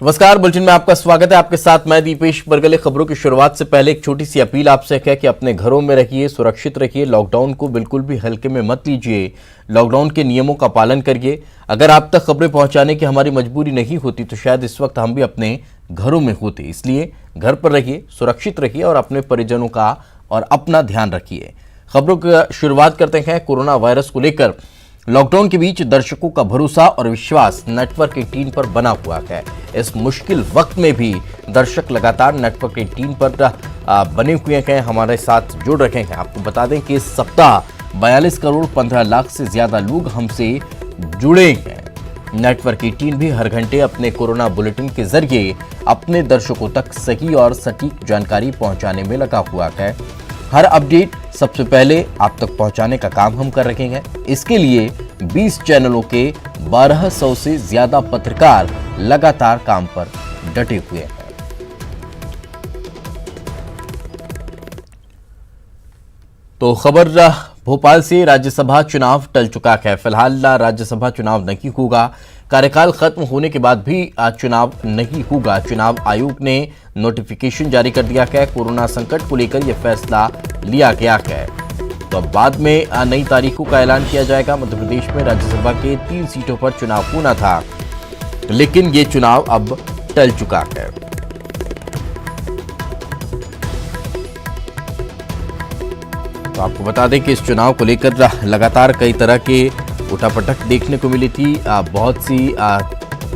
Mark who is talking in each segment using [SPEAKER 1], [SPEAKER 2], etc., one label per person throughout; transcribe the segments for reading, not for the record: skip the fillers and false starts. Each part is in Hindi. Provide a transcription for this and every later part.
[SPEAKER 1] नमस्कार, बुलेटिन में आपका स्वागत है। आपके साथ मैं दीपेश बरगले। खबरों की शुरुआत से पहले एक छोटी सी अपील आपसे है कि अपने घरों में रहिए, सुरक्षित रखिए, लॉकडाउन को बिल्कुल भी हल्के में मत लीजिए, लॉकडाउन के नियमों का पालन करिए। अगर आप तक खबरें पहुंचाने की हमारी मजबूरी नहीं होती तो शायद इस वक्त हम भी अपने घरों में होते। इसलिए घर पर रहिए, सुरक्षित रहिए और अपने परिजनों का और अपना ध्यान रखिए। खबरों की शुरुआत करते हैं। कोरोना वायरस को लेकर लॉकडाउन के बीच दर्शकों का भरोसा और विश्वास नेटवर्क 18 पर बना हुआ है। इस मुश्किल वक्त में भी दर्शक लगातार नेटवर्क 18 पर बने हुए हैं, हमारे साथ जुड़ रखे हैं। आपको बता दें कि इस सप्ताह 42 करोड़ 15 लाख से ज्यादा लोग हमसे जुड़े हैं। नेटवर्क 18 भी हर घंटे अपने कोरोना बुलेटिन के जरिए अपने दर्शकों तक सही और सटीक जानकारी पहुंचाने में लगा हुआ है। हर अपडेट सबसे पहले आप तक पहुंचाने का काम हम कर रहे हैं। इसके लिए 20 चैनलों के 1200 से ज्यादा पत्रकार लगातार काम पर डटे हुए हैं। तो खबर भोपाल से, राज्यसभा चुनाव टल चुका है। फिलहाल राज्यसभा चुनाव नहीं होगा। कार्यकाल खत्म होने के बाद भी चुनाव नहीं होगा। चुनाव आयोग ने नोटिफिकेशन जारी कर दिया है। कोरोना संकट को लेकर यह फैसला लिया गया है। तो अब बाद में नई तारीखों का ऐलान किया जाएगा। मध्य प्रदेश में राज्यसभा के 3 सीटों पर चुनाव होना था, लेकिन ये चुनाव अब टल चुका है। तो आपको बता दें कि इस चुनाव को लेकर लगातार कई तरह के उठापटक देखने को मिली थी। बहुत सी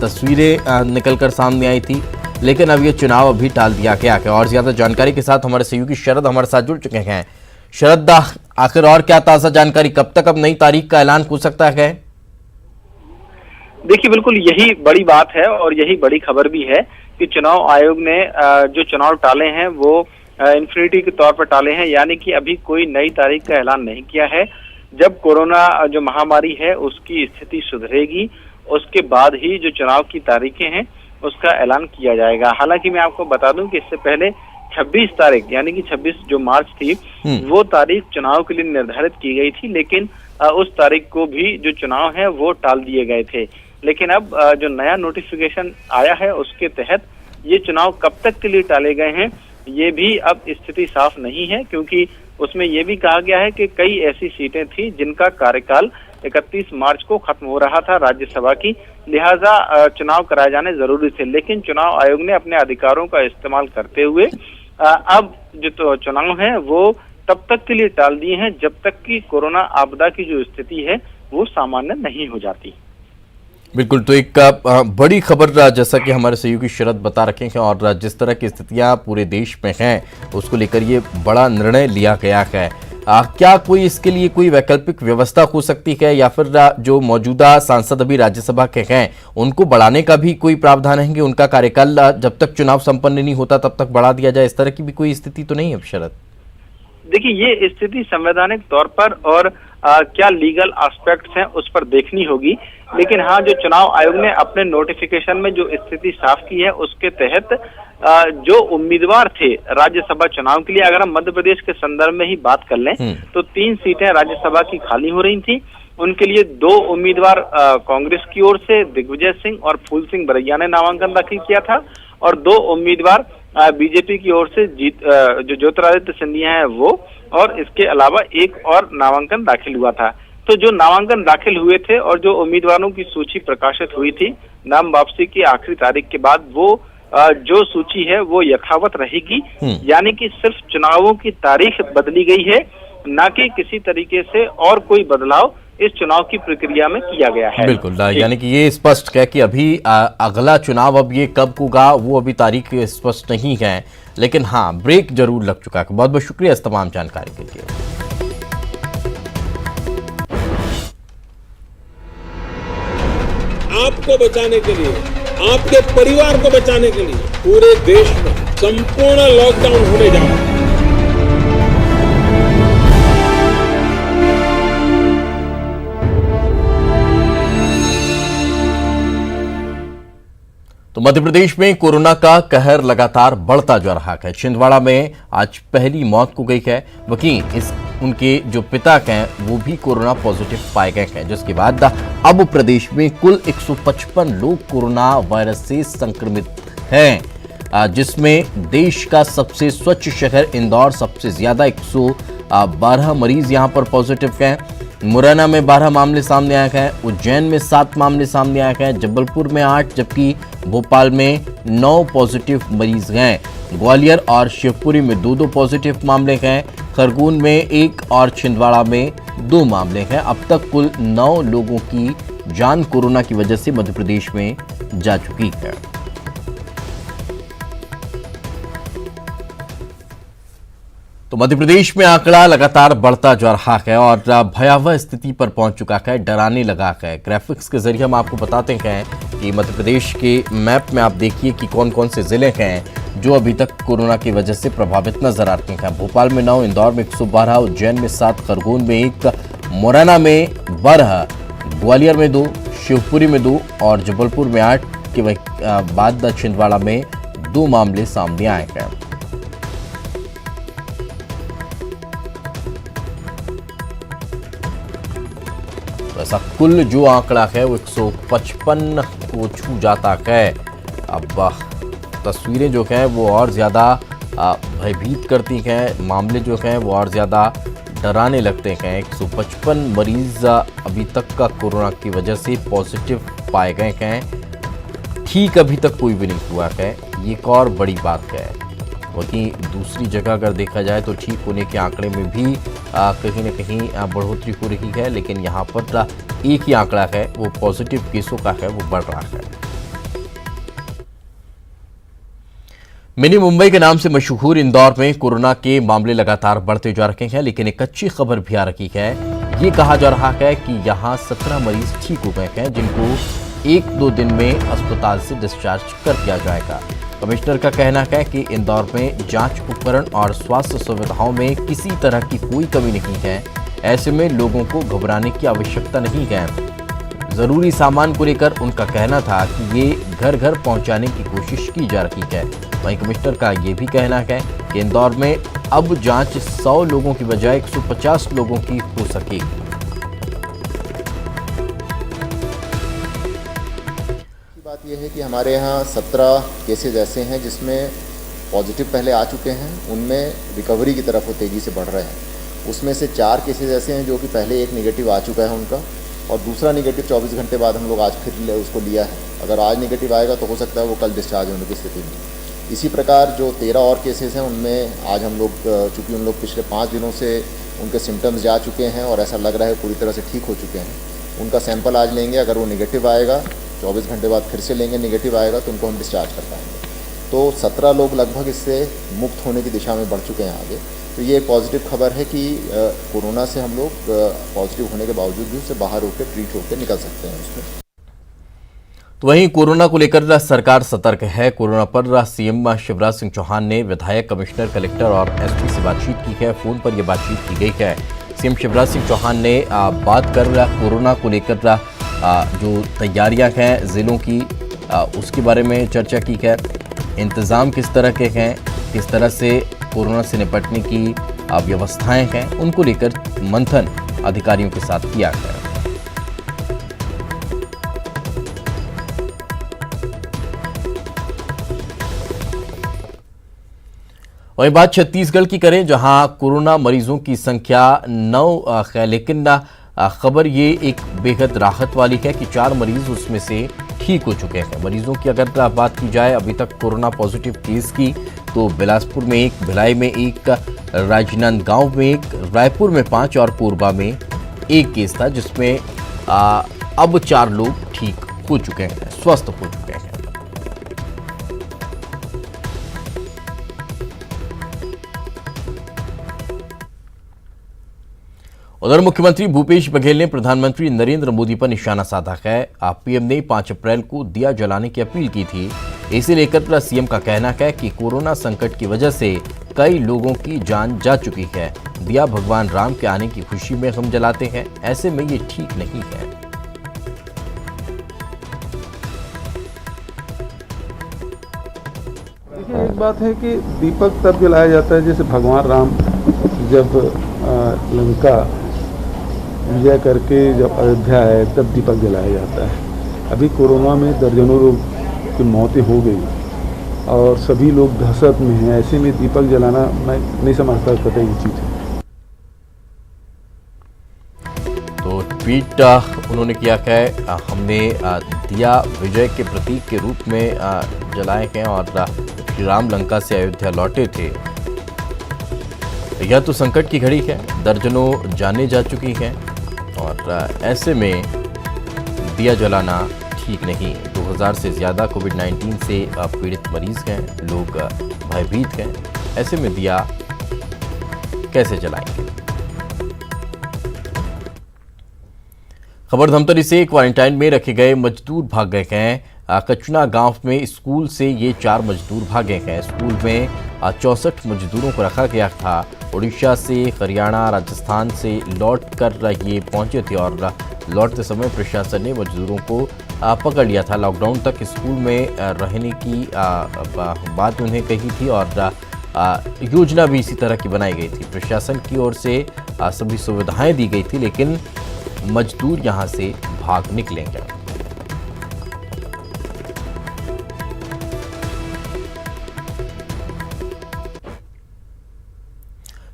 [SPEAKER 1] तस्वीरें निकलकर सामने आई थी, लेकिन अब ये चुनाव अभी टाल दिया गया है। और ज्यादा जानकारी के साथ हमारे सहयोगी शरद हमारे साथ जुड़ चुके हैं। शरद, आखिर और क्या ताजा जानकारी, कब तक अब नई तारीख का ऐलान हो सकता है?
[SPEAKER 2] देखिए, बिल्कुल यही बड़ी बात है और यही बड़ी खबर भी है कि चुनाव आयोग ने जो चुनाव टाले हैं वो इन्फिनिटी के तौर पर टाले हैं, यानी कि अभी कोई नई तारीख का ऐलान नहीं किया है। जब कोरोना जो महामारी है उसकी स्थिति सुधरेगी, उसके बाद ही जो चुनाव की तारीखें हैं उसका ऐलान किया जाएगा। हालांकि मैं आपको बता दूं कि इससे पहले 26 तारीख यानी कि 26 जो मार्च थी वो तारीख चुनाव के लिए निर्धारित की गई थी, लेकिन उस तारीख को भी जो चुनाव है वो टाल दिए गए थे। लेकिन अब जो नया नोटिफिकेशन आया है उसके तहत ये चुनाव कब तक के लिए टाले गए हैं ये भी अब स्थिति साफ नहीं है, क्योंकि उसमें ये भी कहा गया है कि कई ऐसी सीटें थी जिनका कार्यकाल 31 मार्च को खत्म हो रहा था राज्यसभा की, लिहाजा चुनाव कराए जाने जरूरी थे। लेकिन चुनाव आयोग ने अपने अधिकारों का इस्तेमाल करते हुए अब जो चुनाव है वो तब तक के लिए टाल दिए हैं जब तक कि कोरोना आपदा की जो स्थिति है वो सामान्य नहीं हो जाती।
[SPEAKER 1] बिल्कुल, तो एक बड़ी खबर जैसा कि हमारे सहयोगी शरद बता रखे हैं, और जिस तरह की स्थितियां पूरे देश में हैं उसको लेकर ये बड़ा निर्णय लिया गया है। क्या कोई इसके लिए कोई वैकल्पिक व्यवस्था हो सकती है, या फिर जो मौजूदा सांसद अभी राज्यसभा के हैं उनको बढ़ाने का भी कोई प्रावधान है कि उनका कार्यकाल जब तक चुनाव संपन्न नहीं होता तब तक बढ़ा दिया जाए? इस तरह की भी कोई स्थिति तो नहीं है शरद?
[SPEAKER 2] देखिए, ये स्थिति संवैधानिक तौर पर और क्या लीगल एस्पेक्ट्स हैं उस पर देखनी होगी, लेकिन हाँ, जो चुनाव आयोग ने अपने नोटिफिकेशन में जो स्थिति साफ की है उसके तहत जो उम्मीदवार थे राज्यसभा चुनाव के लिए, अगर हम मध्य प्रदेश के संदर्भ में ही बात कर लें तो 3 सीटें राज्यसभा की खाली हो रही थी। उनके लिए 2 उम्मीदवार कांग्रेस की ओर से दिग्विजय सिंह और फूल सिंह बरैया ने नामांकन दाखिल किया था, और 2 उम्मीदवार बीजेपी की ओर से जो ज्योतिरादित्य सिंधिया है वो, और इसके अलावा एक और नामांकन दाखिल हुआ था। तो जो नामांकन दाखिल हुए थे और जो उम्मीदवारों की सूची प्रकाशित हुई थी नाम वापसी की आखिरी तारीख के बाद, वो जो सूची है वो यथावत रहेगी, यानी कि सिर्फ चुनावों की तारीख बदली गई है, ना कि किसी तरीके से और कोई बदलाव इस चुनाव की प्रक्रिया में किया गया है।
[SPEAKER 1] बिल्कुल, यानी कि ये स्पष्ट है कि अभी अगला चुनाव अब ये कब होगा वो अभी तारीख स्पष्ट नहीं है, लेकिन हाँ, ब्रेक जरूर लग चुका है। बहुत बहुत शुक्रिया इस तमाम जानकारी के लिए।
[SPEAKER 3] आपको बचाने के लिए, आपके परिवार को बचाने के लिए पूरे देश में संपूर्ण लॉकडाउन होने जा रहा है।
[SPEAKER 1] तो मध्य प्रदेश में कोरोना का कहर लगातार बढ़ता जा रहा है। छिंदवाड़ा में आज पहली मौत को गई है। वहीं उनके जो पिता हैं वो भी कोरोना पॉजिटिव पाए गए हैं, जिसके बाद अब प्रदेश में कुल 155 लोग कोरोना वायरस से संक्रमित हैं, जिसमें देश का सबसे स्वच्छ शहर इंदौर सबसे ज्यादा 112 मरीज यहां पर पॉजिटिव हैं। मुरैना में 12 मामले सामने आए हैं, उज्जैन में 7 मामले सामने आए हैं, जबलपुर में 8, जबकि भोपाल में 9 पॉजिटिव मरीज हैं। ग्वालियर और शिवपुरी में 2-2 पॉजिटिव मामले हैं, खरगोन में 1 और छिंदवाड़ा में 2 मामले हैं। अब तक कुल 9 लोगों की जान कोरोना की वजह से मध्य प्रदेश में जा चुकी है। तो मध्य प्रदेश में आंकड़ा लगातार बढ़ता जा रहा है और भयावह स्थिति पर पहुंच चुका है, डराने लगा है। ग्राफिक्स के जरिए हम आपको बताते हैं कि मध्य प्रदेश के मैप में आप देखिए कि कौन कौन से जिले हैं जो अभी तक कोरोना की वजह से प्रभावित नजर आते हैं। भोपाल में 9, इंदौर में 112, उज्जैन में 7, खरगोन में 1, मुरैना में 12, ग्वालियर में 2, शिवपुरी में 2 और जबलपुर में 8 के बाद छिंदवाड़ा में 2 मामले सामने आए हैं। ऐसा कुल जो आंकड़ा है वो 155 को छू जाता है। अब तस्वीरें जो हैं वो और ज़्यादा भयभीत करती हैं, मामले जो हैं वो और ज़्यादा डराने लगते हैं। 155 मरीज अभी तक का कोरोना की वजह से पॉजिटिव पाए गए हैं, ठीक अभी तक कोई भी नहीं हुआ है, ये एक और बड़ी बात है। वहीं दूसरी जगह अगर देखा जाए तो ठीक होने के आंकड़े में भी कहीं न कहीं बढ़ोतरी हो रही है, लेकिन यहाँ पर एक ही आंकड़ा है वो पॉजिटिव केसों का है, वो बढ़ रहा है। मिनी मुंबई के नाम से मशहूर इंदौर में कोरोना के मामले लगातार बढ़ते जा रहे हैं, लेकिन एक अच्छी खबर भी आ रही है। ये कहा जा रहा है कि यहाँ 17 मरीज ठीक हो गए हैं, जिनको 1-2 दिन में अस्पताल से डिस्चार्ज कर दिया जाएगा। कमिश्नर का कहना है कि इंदौर में जांच उपकरण और स्वास्थ्य सुविधाओं में किसी तरह की कोई कमी नहीं है। ऐसे में लोगों को घबराने की आवश्यकता नहीं है। जरूरी सामान को लेकर उनका कहना था कि ये घर घर पहुंचाने की कोशिश की जा रही है। वहीं कमिश्नर का ये भी कहना है कि इंदौर में अब जांच 100 लोगों की बजाय 150 लोगों की हो सकेगी।
[SPEAKER 4] बात यह है कि हमारे यहाँ 17 केसेज ऐसे हैं जिसमें पॉजिटिव पहले आ चुके हैं, उनमें रिकवरी की तरफ वो तेज़ी से बढ़ रहे हैं। उसमें से 4 केसेज ऐसे हैं जो कि पहले एक नेगेटिव आ चुका है उनका, और दूसरा नेगेटिव 24 घंटे बाद हम लोग आज फिर उसको लिया है। अगर आज नेगेटिव आएगा तो हो सकता है वो कल डिस्चार्ज होने की स्थिति में। इसी प्रकार जो 13 और केसेज हैं उनमें आज हम लोग चूँकि उन लोग पिछले 5 दिनों से उनके सिम्टम्स जा चुके हैं और ऐसा लग रहा है पूरी तरह से ठीक हो चुके हैं, उनका सैंपल आज लेंगे। अगर वो नेगेटिव आएगा 24 घंटे बाद फिर से लेंगे, नेगेटिव आएगा तो उनको हम डिस्चार्ज कर पाएंगे। तो 17 लोग लगभग इससे मुक्त होने की दिशा में बढ़ चुके हैं आगे। तो ये पॉजिटिव खबर है कि कोरोना से हम लोग पॉजिटिव होने के बावजूद भी उससे बाहर होकर ट्रीट होकर निकल सकते हैं उसमें।
[SPEAKER 1] तो वहीं कोरोना को लेकर सरकार सतर्क है। कोरोना पर सीएम शिवराज सिंह चौहान ने विधायक, कमिश्नर, कलेक्टर और एसपी से बातचीत की है। फोन पर यह बातचीत की गई है। सीएम शिवराज सिंह चौहान ने बात कर कोरोना को लेकर जो तैयारियां हैं जिलों की, उसके बारे में चर्चा की है। इंतज़ाम किस तरह के हैं, किस तरह से कोरोना से निपटने की व्यवस्थाएं हैं, उनको लेकर मंथन अधिकारियों के साथ किया गया। वही बात छत्तीसगढ़ की करें, जहां कोरोना मरीजों की संख्या 9 है, लेकिन खबर ये एक बेहद राहत वाली है कि 4 मरीज उसमें से ठीक हो चुके हैं। मरीजों की अगर बात की जाए अभी तक कोरोना पॉजिटिव केस की, तो बिलासपुर में 1, भिलाई में 1, राजनांदगांव में 1, रायपुर में 5 और कोरबा में 1 केस था, जिसमें अब 4 लोग ठीक हो चुके हैं, स्वस्थ हो चुके हैं। उधर मुख्यमंत्री भूपेश बघेल ने प्रधानमंत्री नरेंद्र मोदी पर निशाना साधा है। पीएम ने 5 अप्रैल को दिया जलाने की अपील की थी। इसे लेकर सीएम का कहना है कि कोरोना संकट की वजह से कई लोगों की जान जा चुकी है। दिया भगवान राम के आने की खुशी में हम जलाते हैं, ऐसे में ये ठीक नहीं है।
[SPEAKER 5] एक बात है कि दीपक तब जलाया जाता है जैसे भगवान राम जब लंका विजय करके जब अयोध्या आए तब दीपक जलाया जाता है। अभी कोरोना में दर्जनों लोग की मौतें हो गई और सभी लोग दहशत में हैं, ऐसे में दीपक जलाना मैं नहीं समझता कतई ये चीज़ है।
[SPEAKER 1] तो ट्वीट उन्होंने किया है, हमने दिया विजय के प्रतीक के रूप में जलाए हैं और श्री राम लंका से अयोध्या लौटे थे। यह तो संकट की घड़ी है, दर्जनों जानें जा चुकी हैं और ऐसे में दिया जलाना ठीक नहीं। 2000 से ज़्यादा कोविड-19 से पीड़ित मरीज हैं, लोग भयभीत हैं, ऐसे में दिया कैसे जलाएंगे। खबर धमतरी से क्वारंटाइन में रखे गए मजदूर भाग गए हैं। कचना गांव में स्कूल से ये 4 मजदूर भागे हैं। स्कूल में 64 मजदूरों को रखा गया था। उड़ीसा से, हरियाणा, राजस्थान से लौट कर ये पहुंचे थे और लौटते समय प्रशासन ने मजदूरों को पकड़ लिया था। लॉकडाउन तक स्कूल में रहने की बात उन्हें कही थी और योजना भी इसी तरह की बनाई गई थी। प्रशासन की ओर से सभी सुविधाएं दी गई थी, लेकिन मजदूर यहां से भाग निकलेंगे।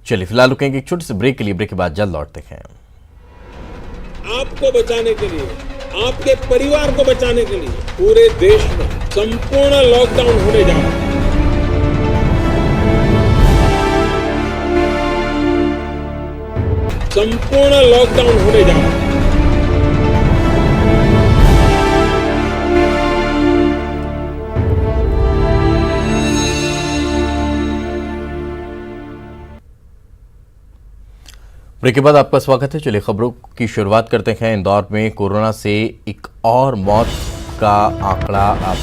[SPEAKER 1] चलिए फिलहाल रुकेंगे एक छोटे से ब्रेक के लिए। ब्रेक के बाद जल्द लौटते हैं।
[SPEAKER 3] आपको बचाने के लिए, आपके परिवार को बचाने के लिए पूरे देश में संपूर्ण लॉकडाउन होने जा रहा है। संपूर्ण लॉकडाउन होने जा रहा है।
[SPEAKER 1] ब्रेक के बाद आपका स्वागत है। चलिए खबरों की शुरुआत करते हैं। इंदौर में कोरोना से एक और मौत का आंकड़ा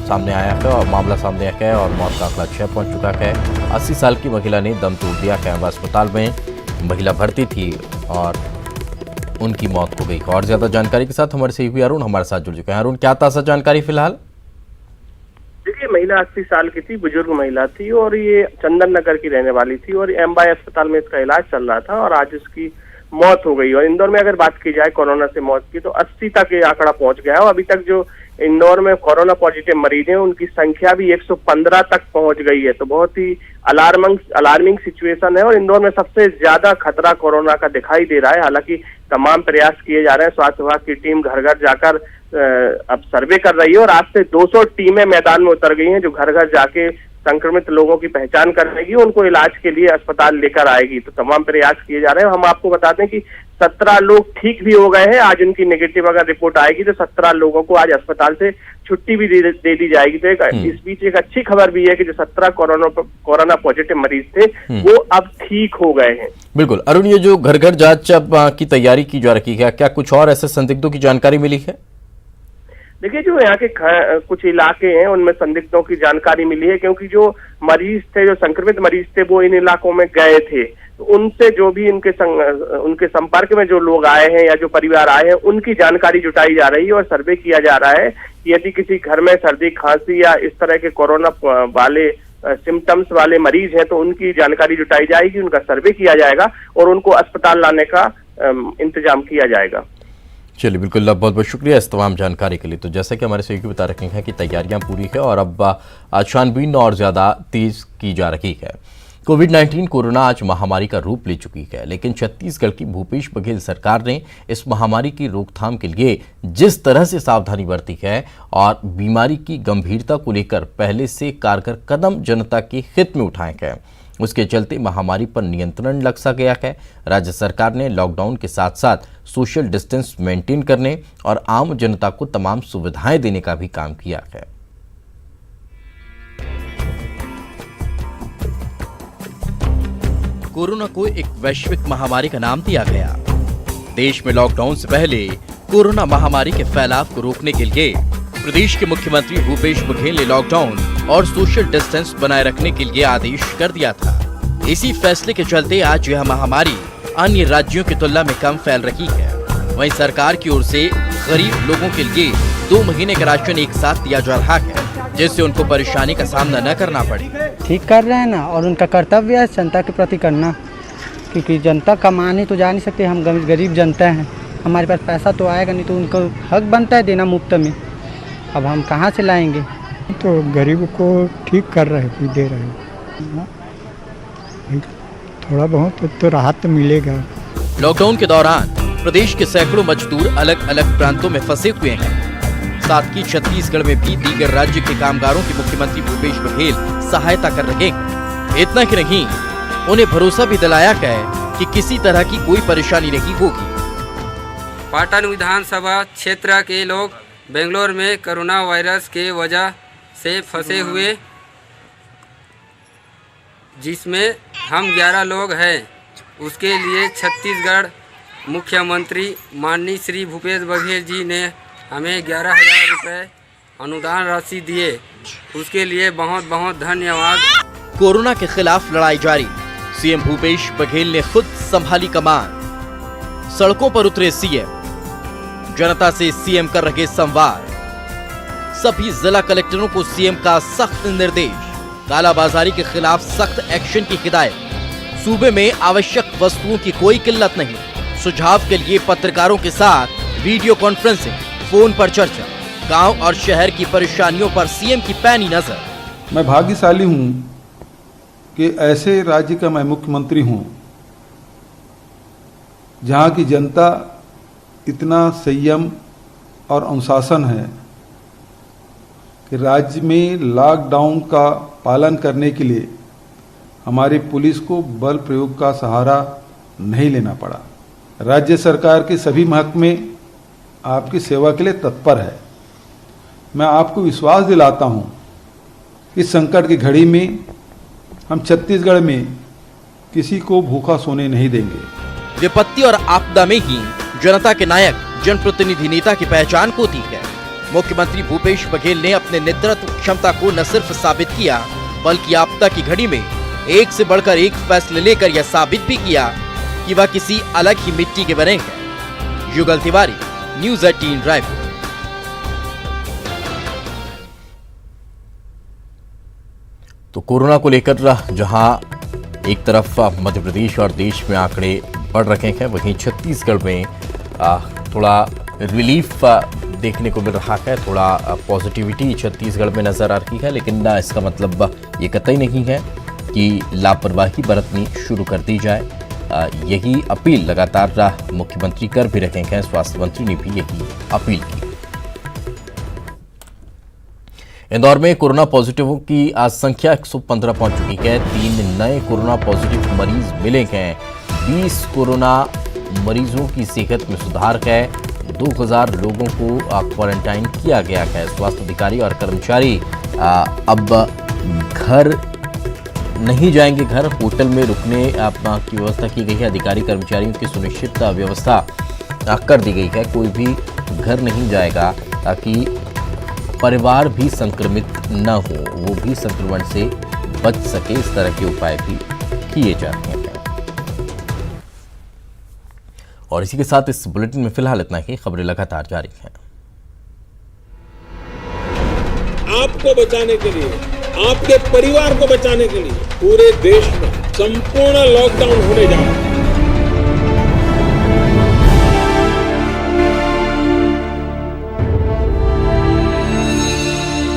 [SPEAKER 1] सामने आया है और मामला सामने आया है और मौत का आंकड़ा 6 पहुंच चुका है। 80 साल की महिला ने दम तोड़ दिया है। अस्पताल में महिला भर्ती थी और उनकी मौत हो गई। और ज्यादा जानकारी के साथ हमारे सहयोगी अरुण हमारे साथ जुड़ चुके हैं। अरुण, क्या ताज़ा जानकारी फिलहाल?
[SPEAKER 6] देखिए, महिला 80 साल की थी, बुजुर्ग महिला थी और ये चंदन नगर की रहने वाली थी और एमबाई अस्पताल में इसका इलाज चल रहा था और आज इसकी मौत हो गई। और इंदौर में अगर बात की जाए कोरोना से मौत की तो 80 तक ये आंकड़ा पहुंच गया है और अभी तक जो इंदौर में कोरोना पॉजिटिव मरीज हैं उनकी संख्या भी 115 तक पहुंच गई है। तो बहुत ही अलार्मिंग सिचुएशन है और इंदौर में सबसे ज्यादा खतरा कोरोना का दिखाई दे रहा है। हालांकि तमाम प्रयास किए जा रहे हैं। स्वास्थ्य विभाग की टीम घर घर जाकर अब सर्वे कर रही है और आज से 200 टीमें मैदान में उतर गई हैं जो घर घर जाके संक्रमित लोगों की पहचान करेगी, उनको इलाज के लिए अस्पताल लेकर आएगी। तो तमाम प्रयास किए जा रहे हैं। हम आपको बताते हैं कि 17 लोग ठीक भी हो गए हैं। आज उनकी नेगेटिव अगर रिपोर्ट आएगी तो 17 लोगों को आज अस्पताल से छुट्टी भी दे दी जाएगी। तो इस बीच एक अच्छी खबर भी है कि जो 17 कोरोना पॉजिटिव मरीज थे वो अब ठीक हो गए हैं।
[SPEAKER 1] बिल्कुल अरुण, ये जो घर घर जांच की तैयारी की जा रही है, क्या कुछ और ऐसे संदिग्धों की जानकारी मिली है?
[SPEAKER 6] देखिए, जो यहाँ के कुछ इलाके हैं उनमें संदिग्धों की जानकारी मिली है क्योंकि जो मरीज थे, जो संक्रमित मरीज थे वो इन इलाकों में गए थे। तो उनसे जो भी उनके संपर्क में जो लोग आए हैं या जो परिवार आए हैं उनकी जानकारी जुटाई जा रही है और सर्वे किया जा रहा है कि यदि किसी घर में सर्दी, खांसी या इस तरह के कोरोना वाले सिम्टम्स वाले मरीज हैं तो उनकी जानकारी जुटाई जाएगी, उनका सर्वे किया जाएगा और उनको अस्पताल लाने का इंतजाम किया जाएगा।
[SPEAKER 1] चलिए, बिल्कुल, बहुत बहुत शुक्रिया इस तमाम जानकारी के लिए। तो जैसा कि हमारे सहयोगी बता रहे हैं कि तैयारियां पूरी है और अब छानबीन और ज़्यादा तेज की जा रही है। कोविड-19 कोरोना आज महामारी का रूप ले चुकी है, लेकिन छत्तीसगढ़ की भूपेश बघेल सरकार ने इस महामारी की रोकथाम के लिए जिस तरह से सावधानी बरती है और बीमारी की गंभीरता को लेकर पहले से कारगर कदम जनता के हित में उठाए गए, उसके चलते महामारी पर नियंत्रण लग सा गया है। राज्य सरकार ने लॉकडाउन के साथ साथ सोशल डिस्टेंस मेंटेन करने और आम जनता को तमाम सुविधाएं देने का भी काम किया है। कोरोना को एक वैश्विक महामारी का नाम दिया गया। देश में लॉकडाउन से पहले कोरोना महामारी के फैलाव को रोकने के लिए प्रदेश के मुख्यमंत्री भूपेश बघेल ने लॉकडाउन और सोशल डिस्टेंस बनाए रखने के लिए आदेश कर दिया था। इसी फैसले के चलते आज यह महामारी अन्य राज्यों की तुलना में कम फैल रही है। वहीं सरकार की ओर से गरीब लोगों के लिए 2 महीने का राशन एक साथ दिया जा रहा है। जिससे उनको परेशानी का सामना न करना पड़े।
[SPEAKER 7] ठीक कर रहे हैं ना, और उनका कर्तव्य है जनता के प्रति करना, क्योंकि जनता कमाने तो जा नहीं सकते, हम गरीब जनता हैं, हमारे पास पैसा तो आएगा नहीं, तो उनको हक बनता है देना मुफ्त में, अब हम कहाँ से लाएंगे।
[SPEAKER 8] तो गरीब को ठीक कर रहे हैं, दे रहे हैं, थोड़ा बहुत तो राहत मिलेगा।
[SPEAKER 1] लॉकडाउन के दौरान प्रदेश के सैकड़ों मजदूर अलग अलग प्रांतों में फंसे हुए हैं। साथ ही छत्तीसगढ़ में भी दीगर राज्य के कामगारों की मुख्यमंत्री भूपेश बघेल सहायता कर रहे हैं। इतना ही नहीं, उन्हें भरोसा भी दिलाया गया है कि किसी तरह की कोई परेशानी नहीं होगी।
[SPEAKER 9] पाटन विधानसभा क्षेत्र के लोग बेंगलोर में कोरोना वायरस के वजह से फंसे हुए, जिसमें हम 11 लोग हैं, उसके लिए छत्तीसगढ़ मुख्यमंत्री माननीय श्री भूपेश बघेल जी ने हमें 11,000 रुपये अनुदान राशि दिए, उसके लिए बहुत बहुत धन्यवाद।
[SPEAKER 1] कोरोना के खिलाफ लड़ाई जारी, सीएम भूपेश बघेल ने खुद संभाली कमान। सड़कों पर उतरे सीएम, जनता से सीएम कर रहे संवाद। सभी जिला कलेक्टरों को सीएम का सख्त निर्देश, कालाबाजारी के खिलाफ सख्त एक्शन की हिदायत। सूबे में आवश्यक वस्तुओं की कोई किल्लत नहीं। सुझाव के लिए पत्रकारों के साथ वीडियो कॉन्फ्रेंसिंग, फोन पर चर्चा। गांव और शहर की परेशानियों पर सीएम की पैनी नजर।
[SPEAKER 5] मैं भाग्यशाली हूं कि ऐसे राज्य का मैं मुख्यमंत्री हूं जहां की जनता इतना संयम और अनुशासन है कि राज्य में लॉकडाउन का पालन करने के लिए हमारी पुलिस को बल प्रयोग का सहारा नहीं लेना पड़ा। राज्य सरकार के सभी महकमे आपकी सेवा के लिए तत्पर है। मैं आपको विश्वास दिलाता हूं कि संकट की घड़ी में हम छत्तीसगढ़ में किसी को भूखा सोने नहीं देंगे।
[SPEAKER 1] विपत्ति और आपदा में ही जनता के नायक जनप्रतिनिधि नेता की पहचान होती है। मुख्यमंत्री भूपेश बघेल ने अपने नेतृत्व क्षमता को न सिर्फ साबित किया, बल्कि आपदा की घड़ी में एक से बढ़कर एक फैसले लेकर यह साबित भी किया कि वह किसी अलग ही मिट्टी के बने हैं। युगल तिवारी, न्यूज़ 18 रायपुर। तो कोरोना को लेकर जहां एक तरफ मध्य प्रदेश और देश में आंकड़े बढ़ रहे हैं, वहीं छत्तीसगढ़ में थोड़ा रिलीफ देखने को मिल रहा है, थोड़ा पॉजिटिविटी छत्तीसगढ़ में नजर आ रही है। लेकिन इसका मतलब ये कतई नहीं है कि लापरवाही बरतनी शुरू कर दी जाए। यही अपील लगातार मुख्यमंत्री कर भी रहे हैं, स्वास्थ्य मंत्री ने भी यही अपील की। इंदौर में कोरोना पॉजिटिवों की आज संख्या 115 पहुंच चुकी है। 3 नए कोरोना पॉजिटिव मरीज मिले हैं। 20 कोरोना मरीजों की सेहत में सुधार है। 2000 लोगों को क्वारंटाइन किया गया है। स्वास्थ्य अधिकारी और कर्मचारी अब घर नहीं जाएंगे, घर होटल में रुकने की व्यवस्था की गई है। अधिकारी कर्मचारियों की सुनिश्चित व्यवस्था कर दी गई है। कोई भी घर नहीं जाएगा ताकि परिवार भी संक्रमित न हो, वो भी संक्रमण से बच सके। इस तरह के उपाय भी किए जा रहे हैं। और इसी के साथ इस बुलेटिन में फिलहाल इतना ही। खबरें लगातार जारी हैं।
[SPEAKER 3] आपको बचाने के लिए, आपके परिवार को बचाने के लिए पूरे देश में संपूर्ण लॉकडाउन होने जा रहा है।